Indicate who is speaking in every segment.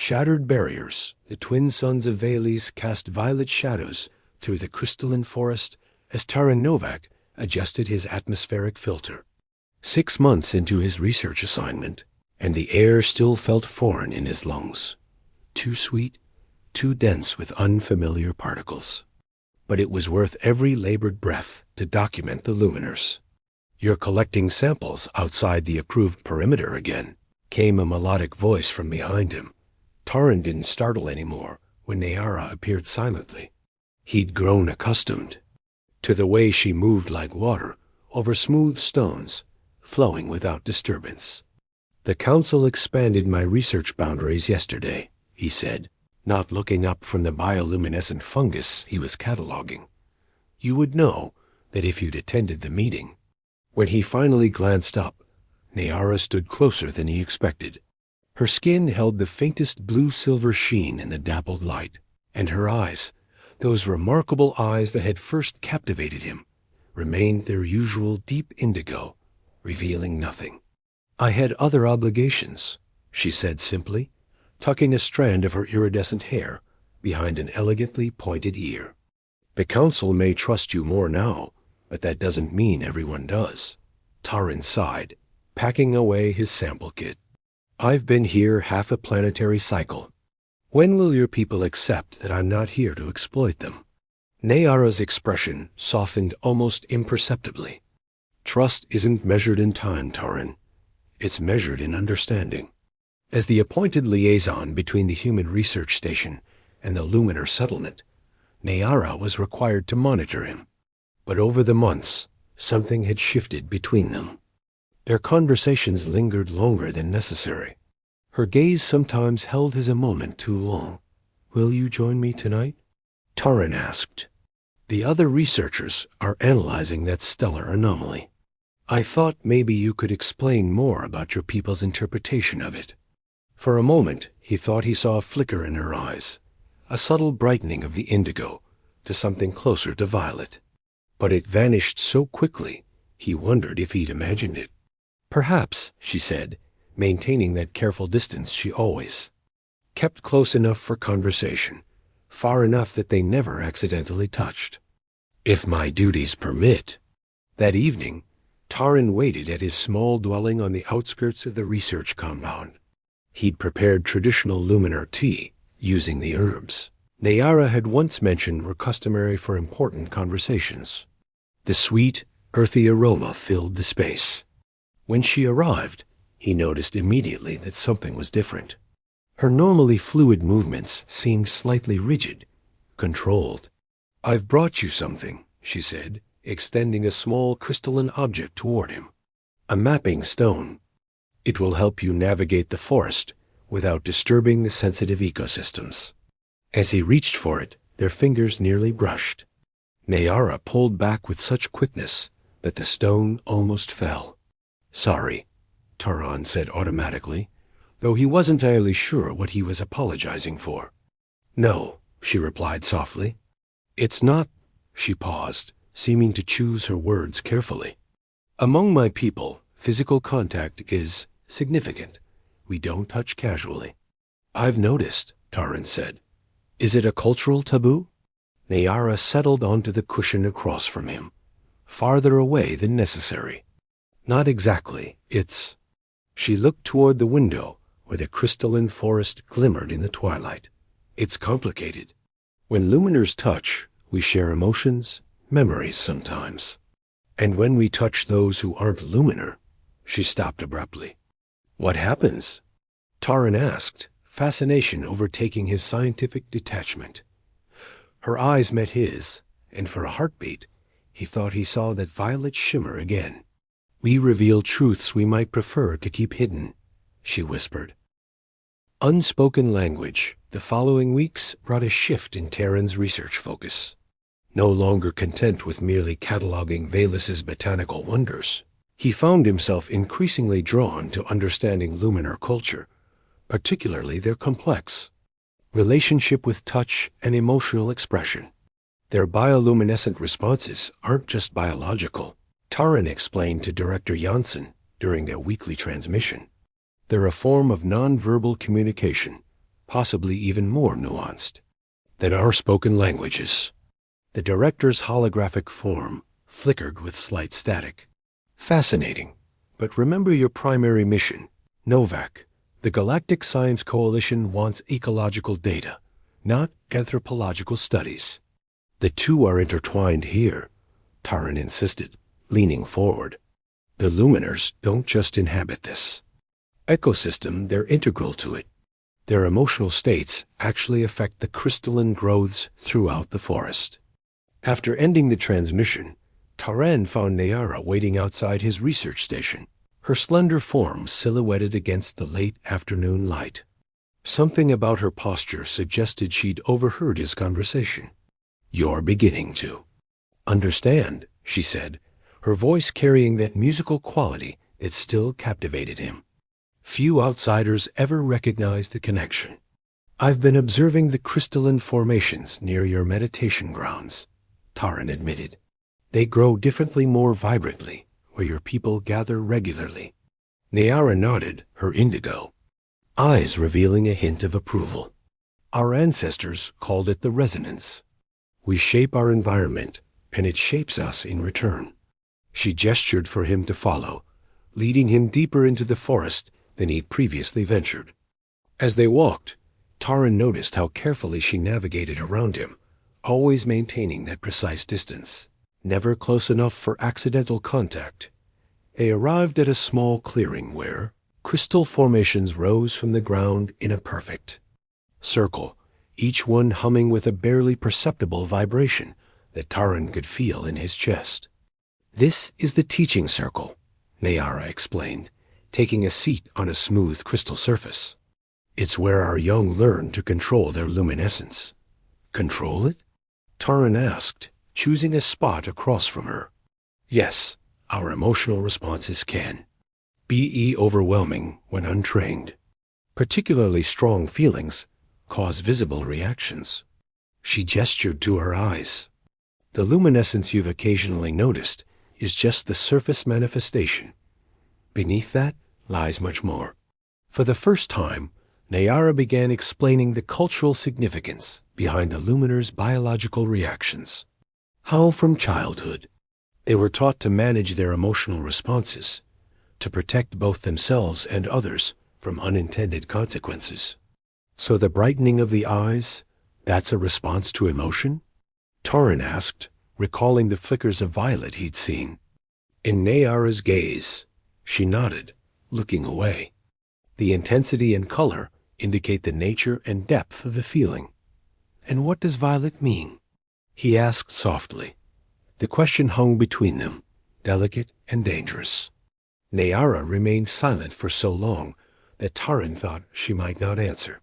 Speaker 1: Shattered barriers, the twin suns of Veles cast violet shadows through the crystalline forest as Taran Novak adjusted his atmospheric filter. 6 months into his research assignment, and the air still felt foreign in his lungs. Too sweet, too dense with unfamiliar particles. But it was worth every labored breath to document the luminars. "You're collecting samples outside the approved perimeter again," came a melodic voice from behind him. Taran didn't startle anymore when Nayara appeared silently. He'd grown accustomed to the way she moved like water over smooth stones, flowing without disturbance. "The Council expanded my research boundaries yesterday," he said, not looking up from the bioluminescent fungus he was cataloging. "You would know that if you'd attended the meeting." When he finally glanced up, Nayara stood closer than he expected. Her skin held the faintest blue-silver sheen in the dappled light, and her eyes, those remarkable eyes that had first captivated him, remained their usual deep indigo, revealing nothing. "I had other obligations," she said simply, tucking a strand of her iridescent hair behind an elegantly pointed ear. "The Council may trust you more now, but that doesn't mean everyone does." Taran sighed, packing away his sample kit. "I've been here half a planetary cycle. When will your people accept that I'm not here to exploit them?" Nayara's expression softened almost imperceptibly. "Trust isn't measured in time, Taran. It's measured in understanding." As the appointed liaison between the human research station and the luminar settlement, Nayara was required to monitor him. But over the months, something had shifted between them. Their conversations lingered longer than necessary. Her gaze sometimes held his a moment too long. "Will you join me tonight?" Taran asked. "The other researchers are analyzing that stellar anomaly. I thought maybe you could explain more about your people's interpretation of it." For a moment, he thought he saw a flicker in her eyes, a subtle brightening of the indigo to something closer to violet. But it vanished so quickly, he wondered if he'd imagined it. "Perhaps," she said, maintaining that careful distance she always kept close enough for conversation, far enough that they never accidentally touched. "If my duties permit." That evening, Taran waited at his small dwelling on the outskirts of the research compound. He'd prepared traditional luminar tea, using the herbs Nayara had once mentioned were customary for important conversations. The sweet, earthy aroma filled the space. When she arrived, he noticed immediately that something was different. Her normally fluid movements seemed slightly rigid, controlled. "I've brought you something," she said, extending a small crystalline object toward him. "A mapping stone. It will help you navigate the forest without disturbing the sensitive ecosystems." As he reached for it, their fingers nearly brushed. Nayara pulled back with such quickness that the stone almost fell. "Sorry," Taran said automatically, though he wasn't entirely sure what he was apologizing for. "No," she replied softly. "It's not—" She paused, seeming to choose her words carefully. "Among my people, physical contact is significant. We don't touch casually." "I've noticed," Taran said. "Is it a cultural taboo?" Nayara settled onto the cushion across from him, farther away than necessary. "Not exactly. It's—" She looked toward the window where the crystalline forest glimmered in the twilight. "It's complicated. When luminars touch, we share emotions, memories sometimes. And when we touch those who aren't luminar—" She stopped abruptly. "What happens?" Taran asked, fascination overtaking his scientific detachment. Her eyes met his, and for a heartbeat, he thought he saw that violet shimmer again. "We reveal truths we might prefer to keep hidden," she whispered. Unspoken language, the following weeks brought a shift in Taran's research focus. No longer content with merely cataloging Veles' botanical wonders, he found himself increasingly drawn to understanding luminar culture, particularly their complex relationship with touch and emotional expression. Their bioluminescent responses aren't just biological, Taran explained to Director Janssen during their weekly transmission. They're a form of nonverbal communication, possibly even more nuanced than our spoken languages. The director's holographic form flickered with slight static. Fascinating. But remember your primary mission. Novak, the Galactic Science Coalition wants ecological data, not anthropological studies. The two are intertwined here, Taran insisted, leaning forward. The Luminars don't just inhabit this ecosystem, they're integral to it. Their emotional states actually affect the crystalline growths throughout the forest. After ending the transmission, Taran found Nayara waiting outside his research station, her slender form silhouetted against the late afternoon light. Something about her posture suggested she'd overheard his conversation. "You're beginning to understand," she said, her voice carrying that musical quality that still captivated him. Few outsiders ever recognize the connection. "I've been observing the crystalline formations near your meditation grounds," Taran admitted. "They grow differently, more vibrantly, where your people gather regularly." Nayara nodded, her indigo eyes revealing a hint of approval. "Our ancestors called it the resonance. We shape our environment, and it shapes us in return." She gestured for him to follow, leading him deeper into the forest than he'd previously ventured. As they walked, Taran noticed how carefully she navigated around him, always maintaining that precise distance, never close enough for accidental contact. They arrived at a small clearing where crystal formations rose from the ground in a perfect circle, each one humming with a barely perceptible vibration that Taran could feel in his chest. "This is the teaching circle," Nayara explained, taking a seat on a smooth crystal surface. "It's where our young learn to control their luminescence." "Control it?" Taran asked, choosing a spot across from her. "Yes, our emotional responses can be overwhelming when untrained. Particularly strong feelings cause visible reactions." She gestured to her eyes. "The luminescence you've occasionally noticed is just the surface manifestation. Beneath that lies much more." For the first time, Nayara began explaining the cultural significance behind the Luminars' biological reactions. How from childhood, they were taught to manage their emotional responses, to protect both themselves and others from unintended consequences. "So the brightening of the eyes, that's a response to emotion?" Taran asked, recalling the flickers of violet he'd seen. In Nayara's gaze, she nodded, looking away. "The intensity and color indicate the nature and depth of the feeling." "And what does violet mean?" he asked softly. The question hung between them, delicate and dangerous. Nayara remained silent for so long that Taran thought she might not answer.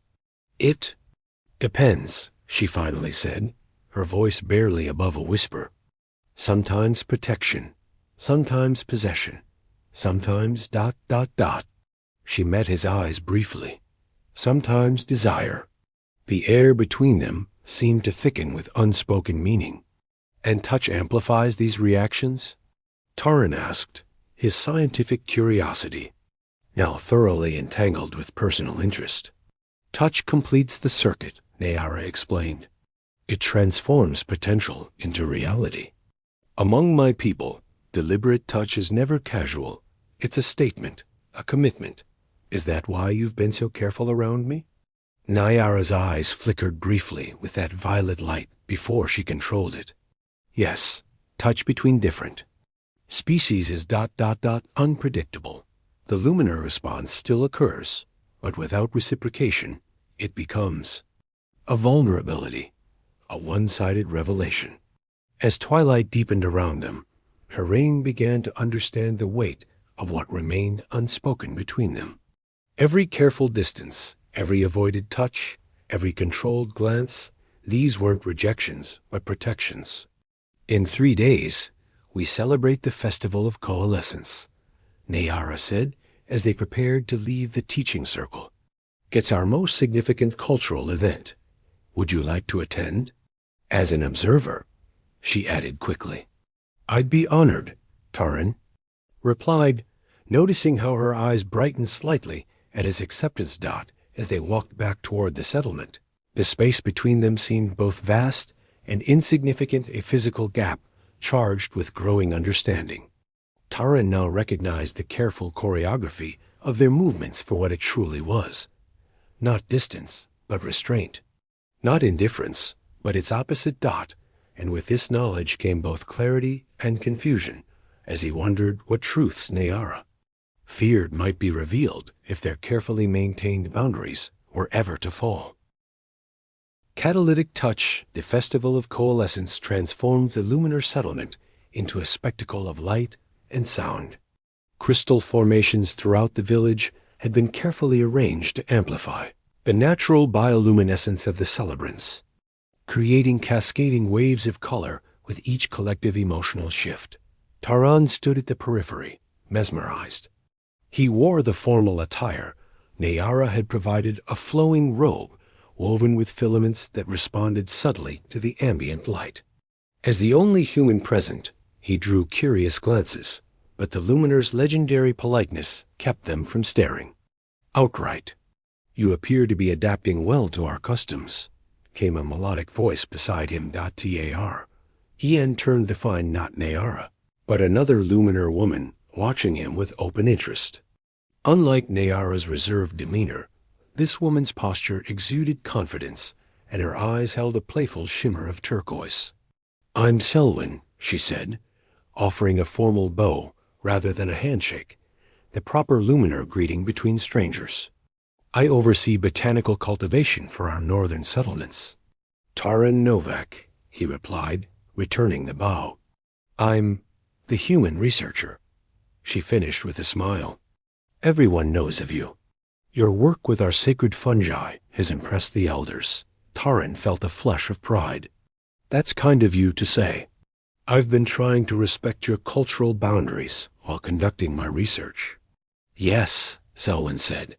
Speaker 1: "It depends," she finally said, her voice barely above a whisper. "Sometimes protection, sometimes possession, sometimes ... She met his eyes briefly. "Sometimes desire." The air between them seemed to thicken with unspoken meaning. "And touch amplifies these reactions?" Taran asked, his scientific curiosity now thoroughly entangled with personal interest. "Touch completes the circuit," Nayara explained. "It transforms potential into reality. Among my people, deliberate touch is never casual. It's a statement, a commitment. Is that why you've been so careful around me?" Nayara's eyes flickered briefly with that violet light before she controlled it. "Yes, touch between different species is ... unpredictable. The luminar response still occurs, but without reciprocation, it becomes a vulnerability, a one-sided revelation." As twilight deepened around them, Harain began to understand the weight of what remained unspoken between them. Every careful distance, every avoided touch, every controlled glance, these weren't rejections, but protections. "In 3 days, we celebrate the Festival of Coalescence," Nayara said as they prepared to leave the teaching circle. "It's our most significant cultural event. Would you like to attend?" "As an observer," she added quickly. "I'd be honored," Taran replied, noticing how her eyes brightened slightly at his acceptance dot as they walked back toward the settlement. The space between them seemed both vast and insignificant, a physical gap charged with growing understanding. Taran now recognized the careful choreography of their movements for what it truly was. Not distance, but restraint. Not indifference, but its opposite dot, and with this knowledge came both clarity and confusion, as he wondered what truths Neara feared might be revealed if their carefully maintained boundaries were ever to fall. Catalytic touch, the festival of coalescence, transformed the lunar settlement into a spectacle of light and sound. Crystal formations throughout the village had been carefully arranged to amplify the natural bioluminescence of the celebrants, creating cascading waves of color with each collective emotional shift. Taran stood at the periphery, mesmerized. He wore the formal attire. Neara had provided a flowing robe woven with filaments that responded subtly to the ambient light. As the only human present, he drew curious glances, but the luminar's legendary politeness kept them from staring outright. "You appear to be adapting well to our customs," came a melodic voice beside him. Tar. Ian turned to find not Neara, but another luminar woman watching him with open interest. Unlike Neara's reserved demeanor, this woman's posture exuded confidence, and her eyes held a playful shimmer of turquoise. "I'm Selwyn," she said, offering a formal bow rather than a handshake, the proper luminar greeting between strangers. "I oversee botanical cultivation for our northern settlements." "Taran Novak," he replied, returning the bow. "I'm the human researcher," she finished with a smile. "Everyone knows of you. Your work with our sacred fungi has impressed the elders." Taran felt a flush of pride. "That's kind of you to say. I've been trying to respect your cultural boundaries while conducting my research." "Yes," Selwyn said,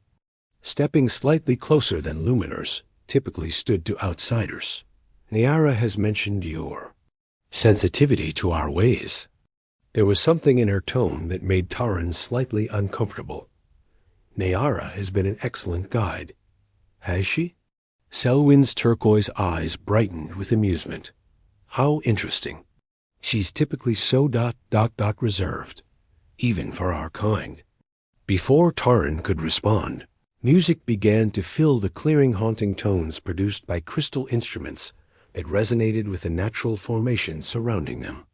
Speaker 1: stepping slightly closer than luminars typically stood to outsiders. "Neara has mentioned your sensitivity to our ways." There was something in her tone that made Taran slightly uncomfortable. "Neara has been an excellent guide." "Has she?" Selwyn's turquoise eyes brightened with amusement. "How interesting. She's typically so reserved, even for our kind." Before Taran could respond, music began to fill the clearing, haunting tones produced by crystal instruments that resonated with the natural formation surrounding them.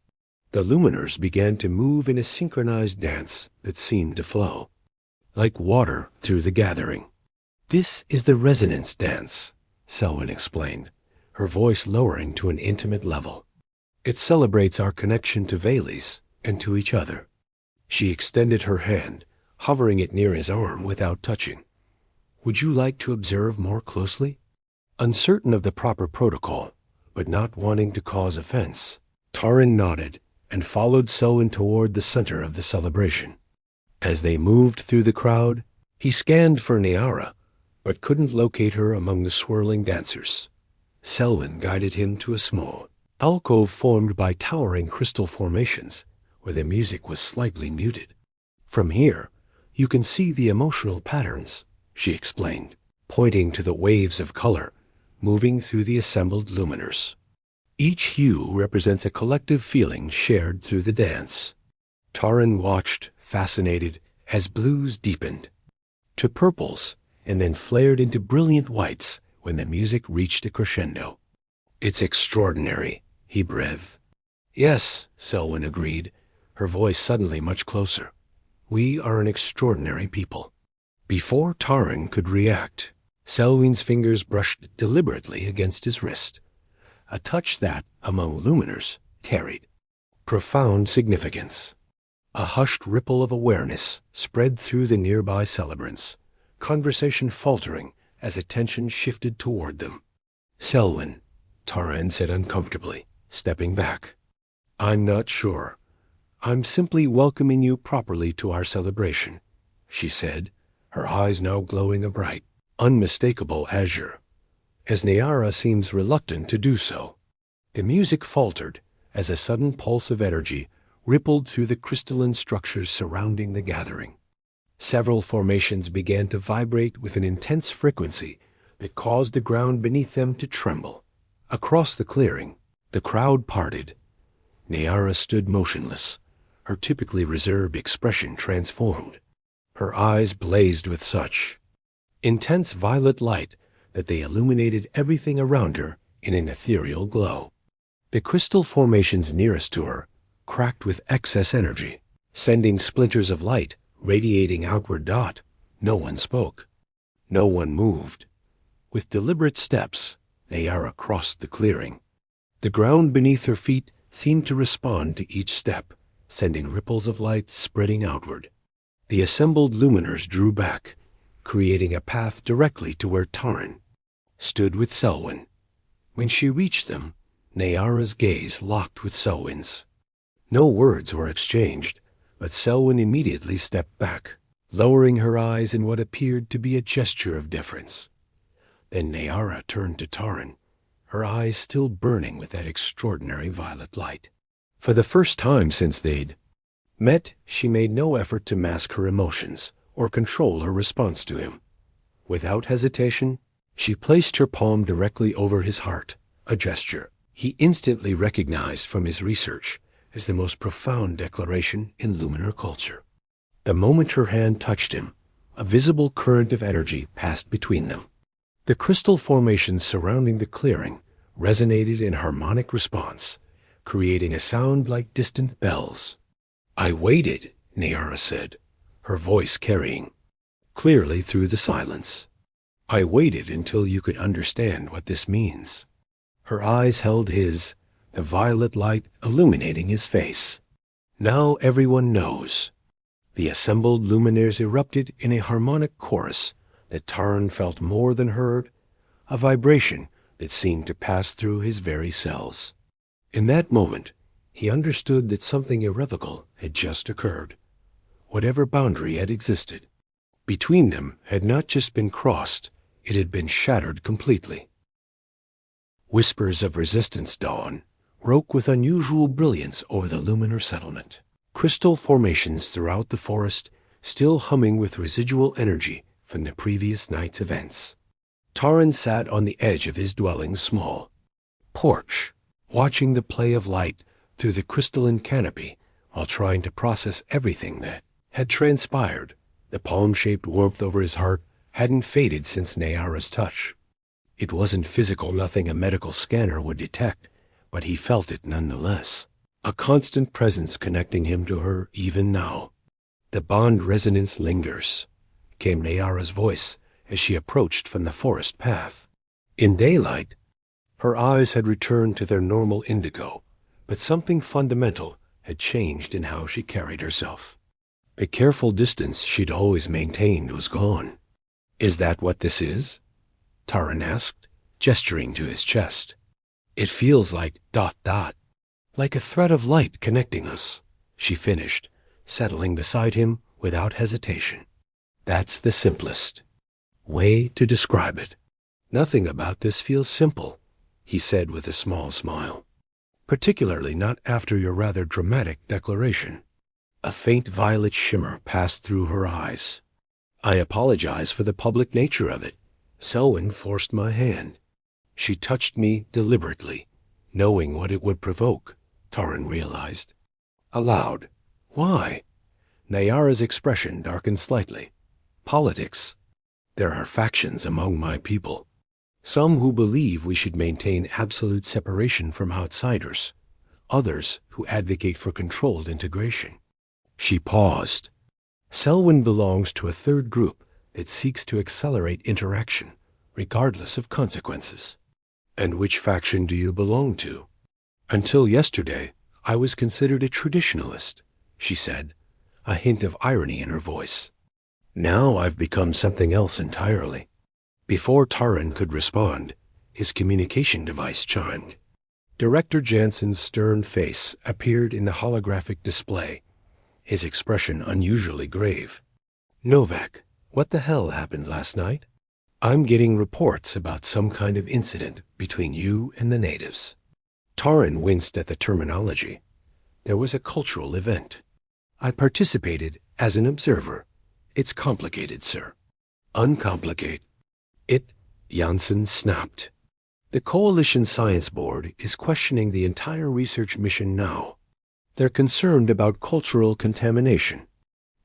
Speaker 1: The luminars began to move in a synchronized dance that seemed to flow like water through the gathering. "This is the resonance dance," Selwyn explained, her voice lowering to an intimate level. "It celebrates our connection to Vales and to each other." She extended her hand, hovering it near his arm without touching. "Would you like to observe more closely?" Uncertain of the proper protocol, but not wanting to cause offense, Taran nodded and followed Selwyn toward the center of the celebration. As they moved through the crowd, he scanned for Neara, but couldn't locate her among the swirling dancers. Selwyn guided him to a small alcove formed by towering crystal formations, where the music was slightly muted. "From here, you can see the emotional patterns," she explained, pointing to the waves of color moving through the assembled luminars. "Each hue represents a collective feeling shared through the dance." Taran watched, fascinated, as blues deepened to purples and then flared into brilliant whites when the music reached a crescendo. "It's extraordinary," he breathed. "Yes," Selwyn agreed, her voice suddenly much closer. "We are an extraordinary people." Before Taran could react, Selwyn's fingers brushed deliberately against his wrist, a touch that, among luminars, carried profound significance. A hushed ripple of awareness spread through the nearby celebrants, conversation faltering as attention shifted toward them. "Selwyn," Taran said uncomfortably, stepping back. "I'm not sure. I'm simply welcoming you properly to our celebration," she said, her eyes now glowing a bright, unmistakable azure, as Neara seems reluctant to do so. The music faltered as a sudden pulse of energy rippled through the crystalline structures surrounding the gathering. Several formations began to vibrate with an intense frequency that caused the ground beneath them to tremble. Across the clearing, the crowd parted. Nayara stood motionless, her typically reserved expression transformed. Her eyes blazed with such intense violet light that they illuminated everything around her in an ethereal glow. The crystal formations nearest to her cracked with excess energy, sending splinters of light radiating outward. No one spoke. No one moved. With deliberate steps, Nayara crossed the clearing. The ground beneath her feet seemed to respond to each step, sending ripples of light spreading outward. The assembled luminars drew back, creating a path directly to where Taran stood with Selwyn. When she reached them, Nayara's gaze locked with Selwyn's. No words were exchanged, but Selwyn immediately stepped back, lowering her eyes in what appeared to be a gesture of deference. Then Nayara turned to Taran, her eyes still burning with that extraordinary violet light. For the first time since they'd met, she made no effort to mask her emotions or control her response to him. Without hesitation, she placed her palm directly over his heart, a gesture he instantly recognized from his research as the most profound declaration in luminar culture. The moment her hand touched him, a visible current of energy passed between them. The crystal formations surrounding the clearing resonated in harmonic response, creating a sound like distant bells. "I waited," Nayara said, her voice carrying clearly through the silence. "I waited until you could understand what this means." Her eyes held his, the violet light illuminating his face. "Now everyone knows." The assembled luminaires erupted in a harmonic chorus that Taran felt more than heard, a vibration that seemed to pass through his very cells. In that moment, he understood that something irrevocable had just occurred. Whatever boundary had existed between them had not just been crossed, it had been shattered completely. Whispers of resistance dawn broke with unusual brilliance over the luminar settlement. Crystal formations throughout the forest still humming with residual energy from the previous night's events. Taran sat on the edge of his dwelling's small porch, watching the play of light through the crystalline canopy while trying to process everything that had transpired. The palm-shaped warmth over his heart hadn't faded since Nayara's touch. It wasn't physical, nothing a medical scanner would detect, but he felt it nonetheless. A constant presence connecting him to her even now. "The bond resonance lingers," came Nayara's voice as she approached from the forest path. In daylight, her eyes had returned to their normal indigo, but something fundamental had changed in how she carried herself. The careful distance she'd always maintained was gone. "Is that what this is?" Taran asked, gesturing to his chest. "It feels like ... like a thread of light connecting us," she finished, settling beside him without hesitation. "That's the simplest way to describe it." "Nothing about this feels simple," he said with a small smile. "Particularly not after your rather dramatic declaration." A faint violet shimmer passed through her eyes. "I apologize for the public nature of it. Selwyn forced my hand." She touched me deliberately, knowing what it would provoke, Taran realized. Aloud, "Why?" Nayara's expression darkened slightly. "Politics. There are factions among my people. Some who believe we should maintain absolute separation from outsiders. Others who advocate for controlled integration." She paused. "Selwyn belongs to a third group that seeks to accelerate interaction, regardless of consequences." "And which faction do you belong to?" "Until yesterday, I was considered a traditionalist," she said, a hint of irony in her voice. "Now I've become something else entirely." Before Taran could respond, his communication device chimed. Director Jansen's stern face appeared in the holographic display, his expression unusually grave. "Novak, what the hell happened last night?" "I'm getting reports about some kind of incident between you and the natives." Taran winced at the terminology. There was a cultural event. "I participated as an observer," It's complicated, sir. Uncomplicate it, Janssen snapped. The Coalition Science Board is questioning the entire research mission now. They're concerned about cultural contamination.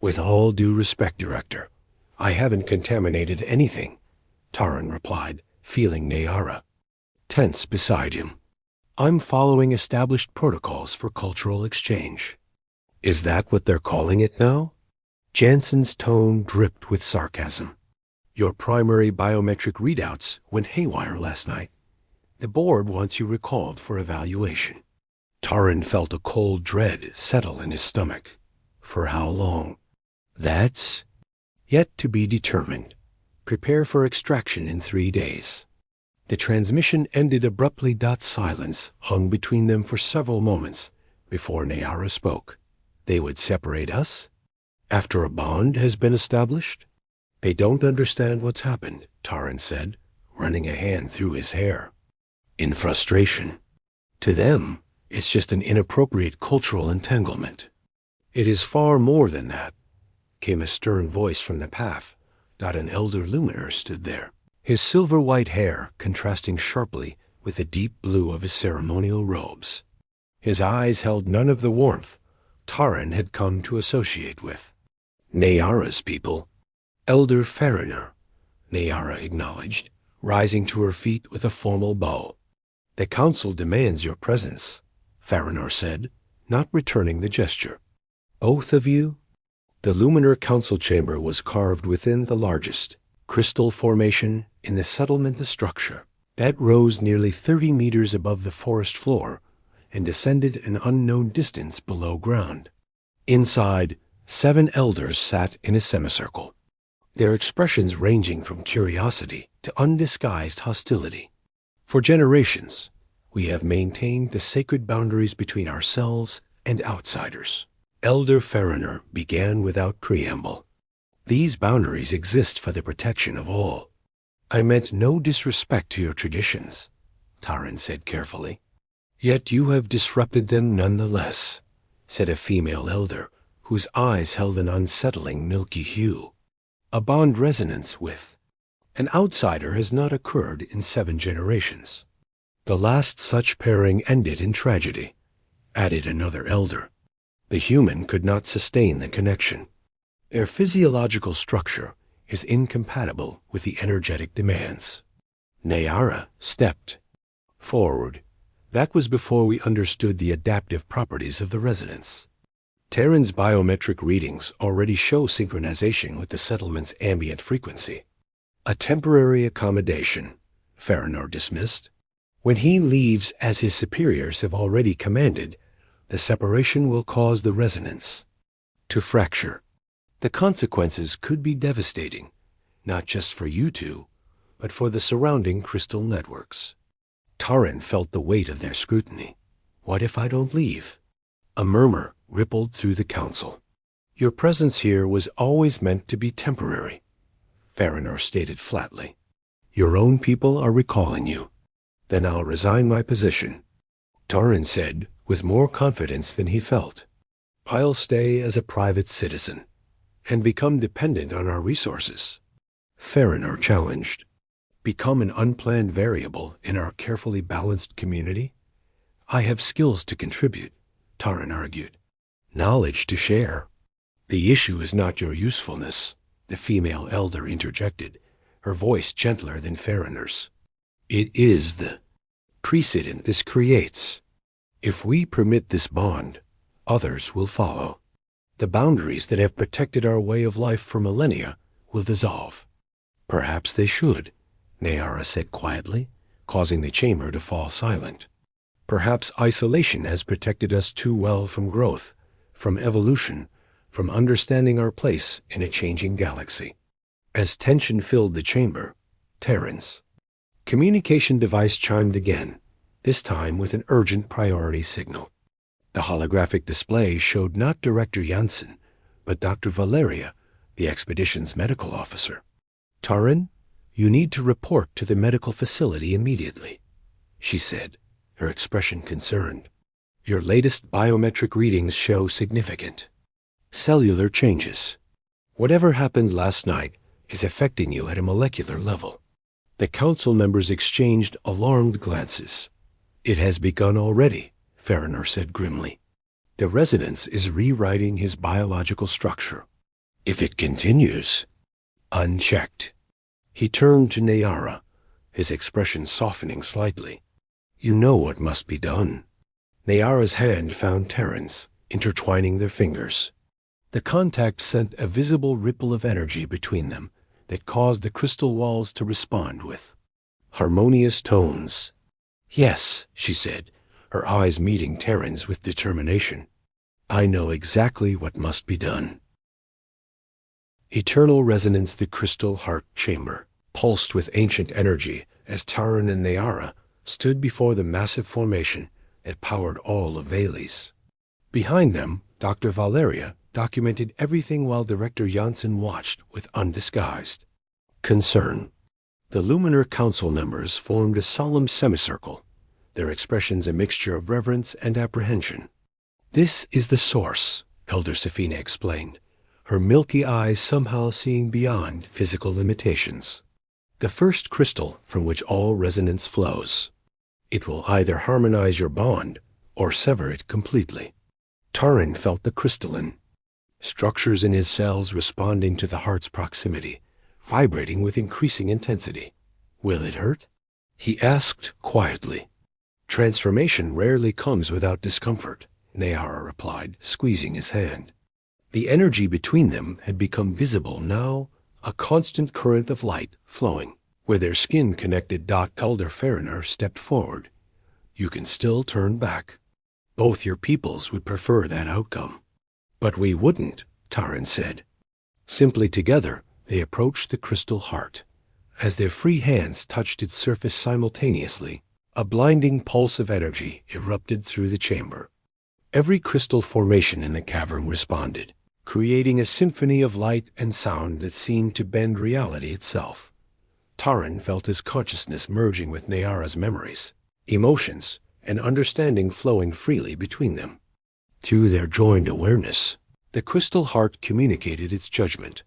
Speaker 1: With all due respect, Director, I haven't contaminated anything, Taran replied, feeling Nayara tense beside him. I'm following established protocols for cultural exchange. Is that what they're calling it now? Jansen's tone dripped with sarcasm. Your primary biometric readouts went haywire last night. The board wants you recalled for evaluation. Taran felt a cold dread settle in his stomach. For how long? That's yet to be determined. Prepare for extraction in 3 days. The transmission ended abruptly. Silence hung between them for several moments before Nayara spoke. They would separate us? After a bond has been established? They don't understand what's happened, Taran said, running a hand through his hair. In frustration. To them, it's just an inappropriate cultural entanglement. It is far more than that, came a stern voice from the path. An elder luminaire stood there, his silver-white hair contrasting sharply with the deep blue of his ceremonial robes. His eyes held none of the warmth Taran had come to associate with. Nayara's people. Elder Fariner, Nayara acknowledged, rising to her feet with a formal bow. The council demands your presence, Fariner said, not returning the gesture. Oath of you? The luminar council chamber was carved within the largest crystal formation in the settlement structure that rose nearly 30 meters above the forest floor and descended an unknown distance below ground. Inside, 7 elders sat in a semicircle, their expressions ranging from curiosity to undisguised hostility. For generations, we have maintained the sacred boundaries between ourselves and outsiders. Elder Fariner began without preamble. These boundaries exist for the protection of all. I meant no disrespect to your traditions, Taran said carefully. Yet you have disrupted them nonetheless, said a female elder, whose eyes held an unsettling milky hue. A bond resonance with an outsider has not occurred in 7 generations. The last such pairing ended in tragedy, added another elder. The human could not sustain the connection. Their physiological structure is incompatible with the energetic demands. Nayara stepped forward. That was before we understood the adaptive properties of the resonance. Terran's biometric readings already show synchronization with the settlement's ambient frequency. A temporary accommodation, Fariner dismissed. When he leaves, as his superiors have already commanded, the separation will cause the resonance to fracture. The consequences could be devastating, not just for you two, but for the surrounding crystal networks. Taran felt the weight of their scrutiny. What if I don't leave? A murmur rippled through the council. Your presence here was always meant to be temporary, Fariner stated flatly. Your own people are recalling you. Then I'll resign my position, Taran said with more confidence than he felt. I'll stay as a private citizen and become dependent on our resources, Fariner challenged. Become an unplanned variable in our carefully balanced community? I have skills to contribute, Taran argued. Knowledge to share. The issue is not your usefulness, the female elder interjected, her voice gentler than Fariner's. It is the precedent this creates. If we permit this bond, others will follow. The boundaries that have protected our way of life for millennia will dissolve. Perhaps they should, Nayara said quietly, causing the chamber to fall silent. Perhaps isolation has protected us too well from growth, from evolution, from understanding our place in a changing galaxy. As tension filled the chamber, Terran's communication device chimed again, this time with an urgent priority signal. The holographic display showed not Director Janssen, but Dr. Valeria, the expedition's medical officer. Taran, you need to report to the medical facility immediately, she said, her expression concerned. Your latest biometric readings show significant cellular changes. Whatever happened last night is affecting you at a molecular level. The council members exchanged alarmed glances. It has begun already, Fariner said grimly. The resonance is rewriting his biological structure. If it continues, unchecked. He turned to Nayara, his expression softening slightly. You know what must be done. Nayara's hand found Terran's, intertwining their fingers. The contact sent a visible ripple of energy between them that caused the crystal walls to respond with harmonious tones. Yes, she said, her eyes meeting Terran's with determination. I know exactly what must be done. Eternal resonance. The crystal heart chamber pulsed with ancient energy as Taran and Nayara stood before the massive formation that powered all of Veles. Behind them, Dr. Valeria documented everything while Director Janssen watched with undisguised concern. The Luminar Council members formed a solemn semicircle, their expressions a mixture of reverence and apprehension. This is the source, Elder Safina explained, her milky eyes somehow seeing beyond physical limitations. The first crystal from which all resonance flows. It will either harmonize your bond or sever it completely. Taran felt the crystalline structures in his cells responding to the heart's proximity, vibrating with increasing intensity. Will it hurt? He asked quietly. Transformation rarely comes without discomfort, Nayara replied, squeezing his hand. The energy between them had become visible now, a constant current of light flowing. Where their skin connected, Elder Fariner stepped forward. You can still turn back. Both your peoples would prefer that outcome. But we wouldn't, Taran said. Simply together, they approached the crystal heart. As their free hands touched its surface simultaneously, a blinding pulse of energy erupted through the chamber. Every crystal formation in the cavern responded, creating a symphony of light and sound that seemed to bend reality itself. Taran felt his consciousness merging with Nayara's memories, emotions, and understanding flowing freely between them. Through their joined awareness, the crystal heart communicated its judgment.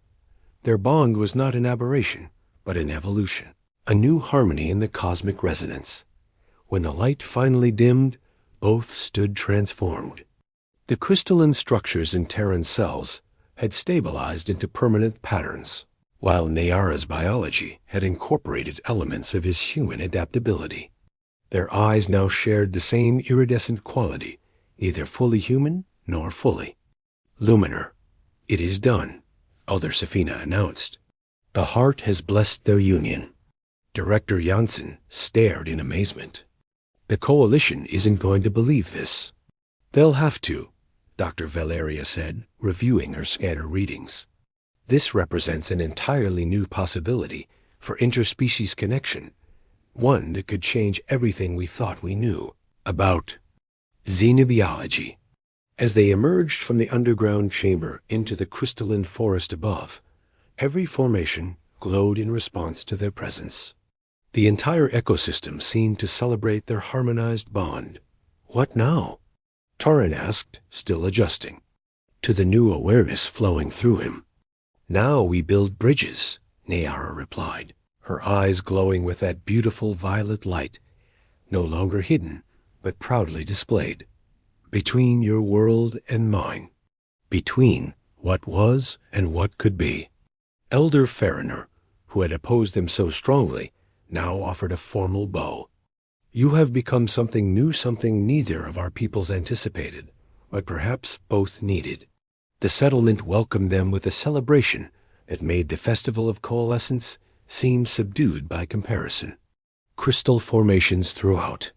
Speaker 1: Their bond was not an aberration, but an evolution, a new harmony in the cosmic resonance. When the light finally dimmed, both stood transformed. The crystalline structures in Terran cells had stabilized into permanent patterns, while Nayara's biology had incorporated elements of his human adaptability. Their eyes now shared the same iridescent quality, neither fully human nor fully luminar. It is done, Elder Safina announced. The heart has blessed their union. Director Janssen stared in amazement. The coalition isn't going to believe this. They'll have to, Dr. Valeria said, reviewing her scanner readings. This represents an entirely new possibility for interspecies connection, one that could change everything we thought we knew about xenobiology. As they emerged from the underground chamber into the crystalline forest above, every formation glowed in response to their presence. The entire ecosystem seemed to celebrate their harmonized bond. What now? Taran asked, still adjusting to the new awareness flowing through him. Now we build bridges, Nayara replied, her eyes glowing with that beautiful violet light, no longer hidden, but proudly displayed. Between your world and mine. Between what was and what could be. Elder Fariner, who had opposed them so strongly, now offered a formal bow. You have become something new, something neither of our peoples anticipated, but perhaps both needed. The settlement welcomed them with a celebration that made the Festival of Coalescence seem subdued by comparison. Crystal formations throughout.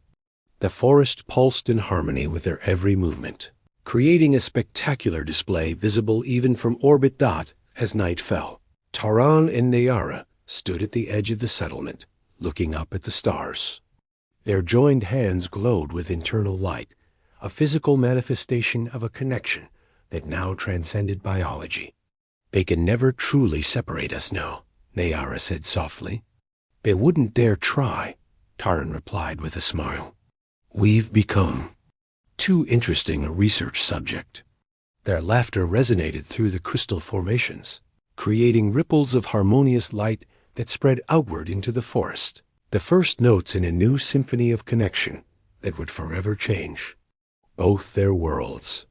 Speaker 1: The forest pulsed in harmony with their every movement, creating a spectacular display visible even from orbit. As night fell, Taran and Nayara stood at the edge of the settlement, looking up at the stars. Their joined hands glowed with internal light, a physical manifestation of a connection that now transcended biology. They can never truly separate us now, Nayara said softly. They wouldn't dare try, Taran replied with a smile. We've become too interesting a research subject. Their laughter resonated through the crystal formations. creating ripples of harmonious light that spread outward into the forest, the first notes in a new symphony of connection that would forever change both their worlds.